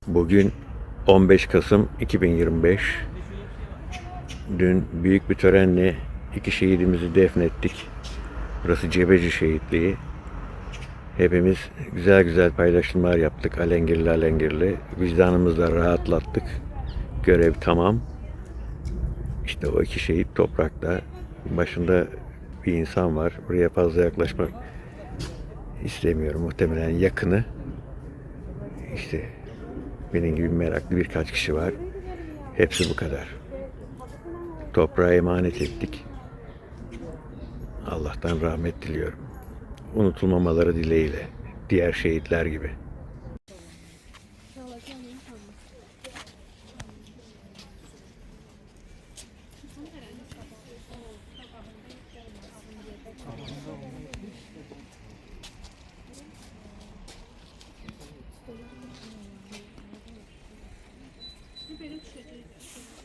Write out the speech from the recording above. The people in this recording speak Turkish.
Bugün 15 Kasım 2025. Dün büyük bir törenle iki şehidimizi defnettik. Burası Cebeci Şehitliği. Hepimiz güzel güzel paylaşımlar yaptık. Alengirli alengirli. Vicdanımızla rahatlattık. Görev tamam. İşte o iki şehit toprakta. Başında bir insan var. Buraya fazla yaklaşmak istemiyorum. Muhtemelen yakını. İşte benim gibi meraklı birkaç kişi var. Hepsi bu kadar. Toprağa emanet ettik. Allah'tan rahmet diliyorum. Unutulmamaları dileğiyle. Diğer şehitler gibi. Benim çocuğum.